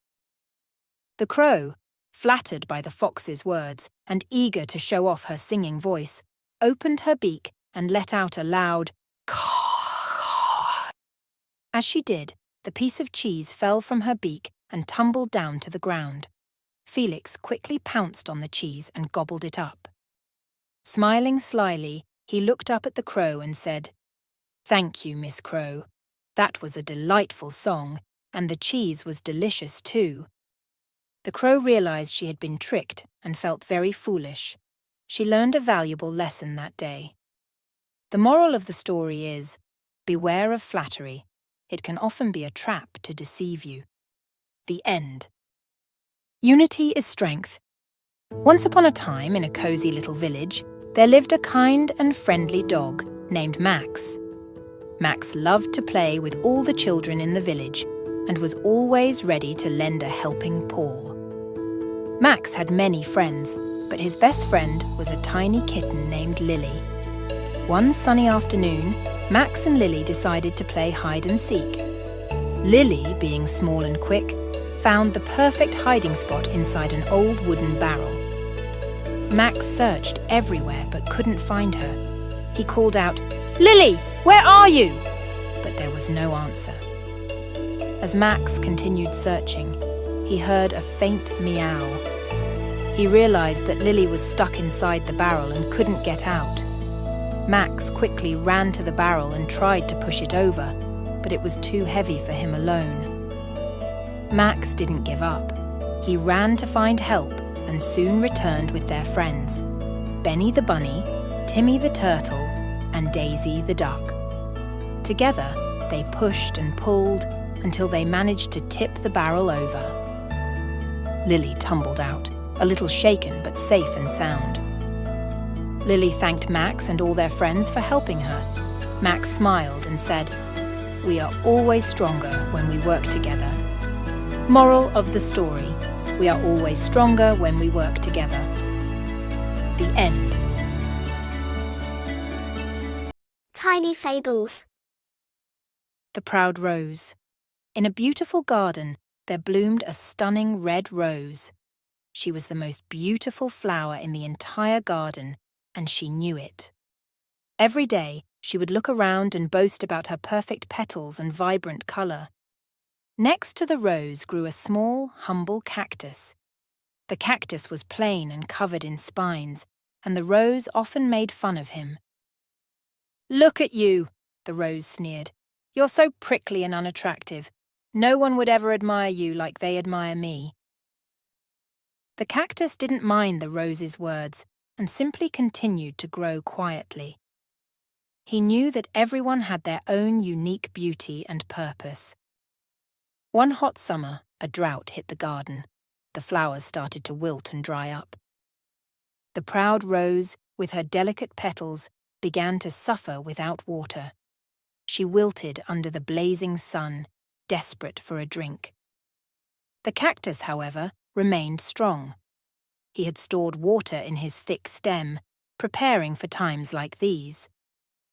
The crow, flattered by the fox's words and eager to show off her singing voice, opened her beak and let out a loud caw. As she did, the piece of cheese fell from her beak and tumbled down to the ground. Felix quickly pounced on the cheese and gobbled it up. Smiling slyly, he looked up at the crow and said, "Thank you, Miss Crow. That was a delightful song, and the cheese was delicious too." The crow realized she had been tricked and felt very foolish. She learned a valuable lesson that day. The moral of the story is, beware of flattery. It can often be a trap to deceive you. The end. Unity is strength. Once upon a time, in a cozy little village, there lived a kind and friendly dog named Max. Max loved to play with all the children in the village and was always ready to lend a helping paw. Max had many friends, but his best friend was a tiny kitten named Lily. One sunny afternoon, Max and Lily decided to play hide and seek. Lily, being small and quick, found the perfect hiding spot inside an old wooden barrel. Max searched everywhere but couldn't find her. He called out, "Lily, where are you?" But there was no answer. As Max continued searching, he heard a faint meow. He realized that Lily was stuck inside the barrel and couldn't get out. Max quickly ran to the barrel and tried to push it over, but it was too heavy for him alone. Max didn't give up. He ran to find help and soon returned with their friends, Benny the bunny, Timmy the turtle, and Daisy the duck. Together, they pushed and pulled until they managed to tip the barrel over. Lily tumbled out, a little shaken but safe and sound. Lily thanked Max and all their friends for helping her. Max smiled and said, "We are always stronger when we work together." Moral of the story: we are always stronger when we work together. The end. Tiny Fables. The proud rose. In a beautiful garden, there bloomed a stunning red rose. She was the most beautiful flower in the entire garden, and she knew it. Every day, she would look around and boast about her perfect petals and vibrant colour. Next to the rose grew a small, humble cactus. The cactus was plain and covered in spines, and the rose often made fun of him. "Look at you," the rose sneered. "You're so prickly and unattractive. No one would ever admire you like they admire me." The cactus didn't mind the rose's words and simply continued to grow quietly. He knew that everyone had their own unique beauty and purpose. One hot summer, a drought hit the garden. The flowers started to wilt and dry up. The proud rose, with her delicate petals, began to suffer without water. She wilted under the blazing sun, desperate for a drink. The cactus, however, remained strong. He had stored water in his thick stem, preparing for times like these.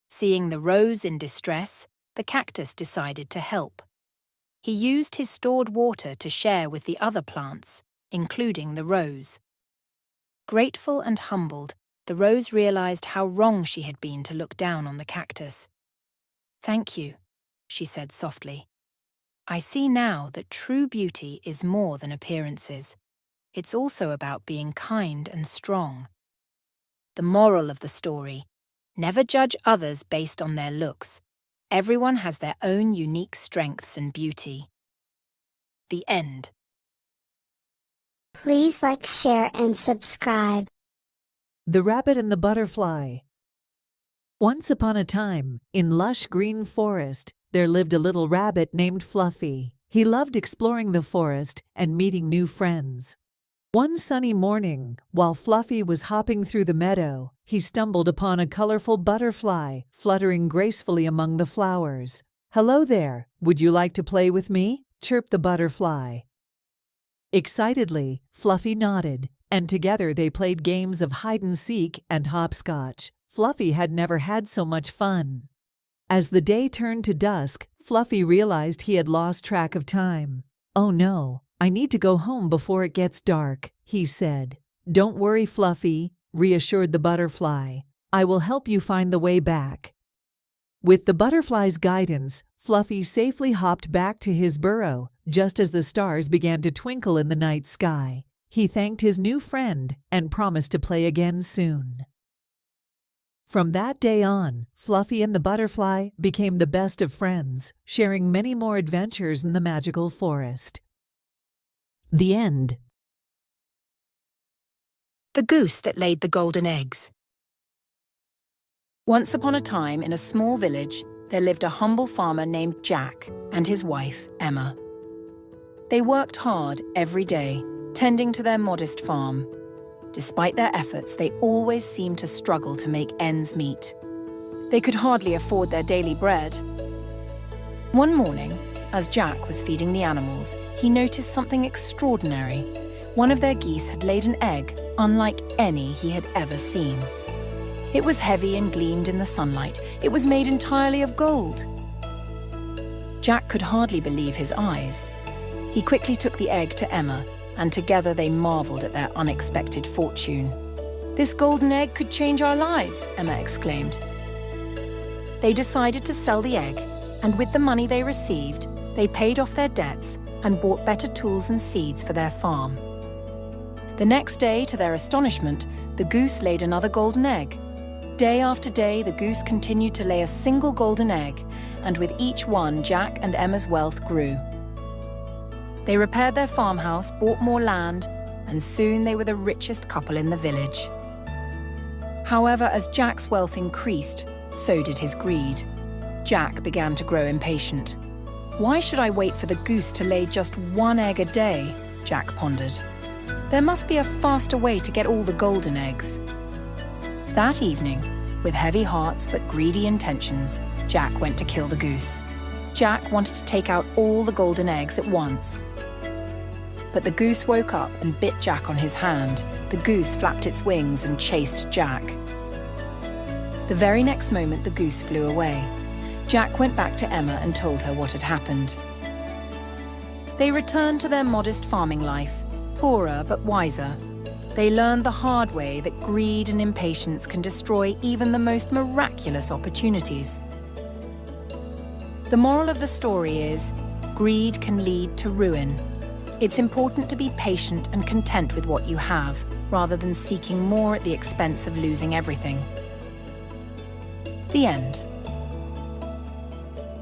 Seeing the rose in distress, the cactus decided to help. He used his stored water to share with the other plants, including the rose. Grateful and humbled, the rose realized how wrong she had been to look down on the cactus. "Thank you," she said softly. "I see now that true beauty is more than appearances. It's also about being kind and strong." The moral of the story: never judge others based on their looks. Everyone has their own unique strengths and beauty. The end. Please like, share, and subscribe. The Rabbit and the Butterfly. Once upon a time, in lush green forest, there lived a little rabbit named Fluffy. He loved exploring the forest and meeting new friends. One sunny morning, while Fluffy was hopping through the meadow, he stumbled upon a colorful butterfly fluttering gracefully among the flowers. "Hello there, would you like to play with me?" chirped the butterfly. Excitedly, Fluffy nodded, and together they played games of hide-and-seek and hopscotch. Fluffy had never had so much fun. As the day turned to dusk, Fluffy realized he had lost track of time. "Oh no, I need to go home before it gets dark," he said. "Don't worry, Fluffy," reassured the butterfly. "I will help you find the way back." With the butterfly's guidance, Fluffy safely hopped back to his burrow just as the stars began to twinkle in the night sky. He thanked his new friend and promised to play again soon. From that day on, Fluffy and the butterfly became the best of friends, sharing many more adventures in the magical forest. The end. The goose that laid the golden eggs. Once upon a time, in a small village, there lived a humble farmer named Jack and his wife, Emma. They worked hard every day, tending to their modest farm. Despite their efforts, they always seemed to struggle to make ends meet. They could hardly afford their daily bread. One morning, as Jack was feeding the animals, he noticed something extraordinary. One of their geese had laid an egg unlike any he had ever seen. It was heavy and gleamed in the sunlight. It was made entirely of gold. Jack could hardly believe his eyes. He quickly took the egg to Emma, and together they marveled at their unexpected fortune. "This golden egg could change our lives," Emma exclaimed. They decided to sell the egg, and with the money they received, they paid off their debts and bought better tools and seeds for their farm. The next day, to their astonishment, the goose laid another golden egg. Day after day, the goose continued to lay a single golden egg, and with each one, Jack and Emma's wealth grew. They repaired their farmhouse, bought more land, and soon they were the richest couple in the village. However, as Jack's wealth increased, so did his greed. Jack began to grow impatient. "Why should I wait for the goose to lay just one egg a day?" Jack pondered. "There must be a faster way to get all the golden eggs." That evening, with heavy hearts but greedy intentions, Jack went to kill the goose. Jack wanted to take out all the golden eggs at once. But the goose woke up and bit Jack on his hand. The goose flapped its wings and chased Jack. The very next moment, the goose flew away. Jack went back to Emma and told her what had happened. They returned to their modest farming life, poorer but wiser. They learned the hard way that greed and impatience can destroy even the most miraculous opportunities. The moral of the story is, greed can lead to ruin. It's important to be patient and content with what you have, rather than seeking more at the expense of losing everything. The end.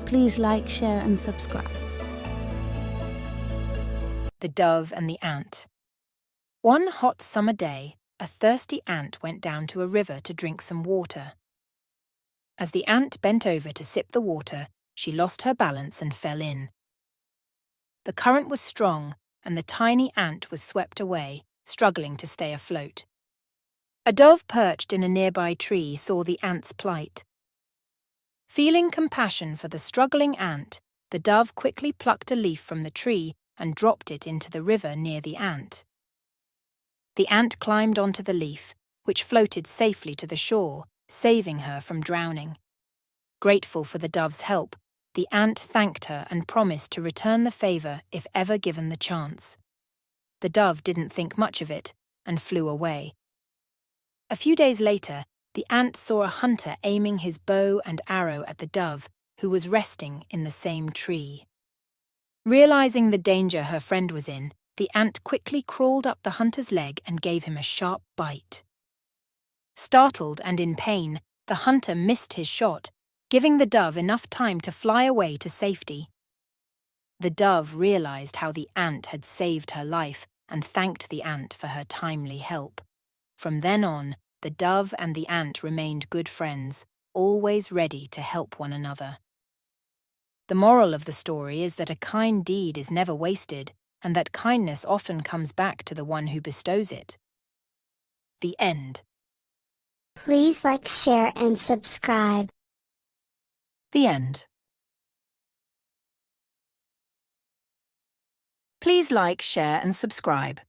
Please like, share, and subscribe. The Dove and the Ant. One hot summer day, a thirsty ant went down to a river to drink some water. As the ant bent over to sip the water, she lost her balance and fell in. The current was strong, and the tiny ant was swept away, struggling to stay afloat. A dove perched in a nearby tree saw the ant's plight. Feeling compassion for the struggling ant, the dove quickly plucked a leaf from the tree and dropped it into the river near the ant. The ant climbed onto the leaf, which floated safely to the shore, saving her from drowning. Grateful for the dove's help, the ant thanked her and promised to return the favor if ever given the chance. The dove didn't think much of it and flew away. A few days later, the ant saw a hunter aiming his bow and arrow at the dove, who was resting in the same tree. Realizing the danger her friend was in, the ant quickly crawled up the hunter's leg and gave him a sharp bite. Startled and in pain, the hunter missed his shot, giving the dove enough time to fly away to safety. The dove realized how the ant had saved her life and thanked the ant for her timely help. From then on, the dove and the ant remained good friends, always ready to help one another. The moral of the story is that a kind deed is never wasted, and that kindness often comes back to the one who bestows it. The end. Please like, share, and subscribe. The end. Please like, share, and subscribe.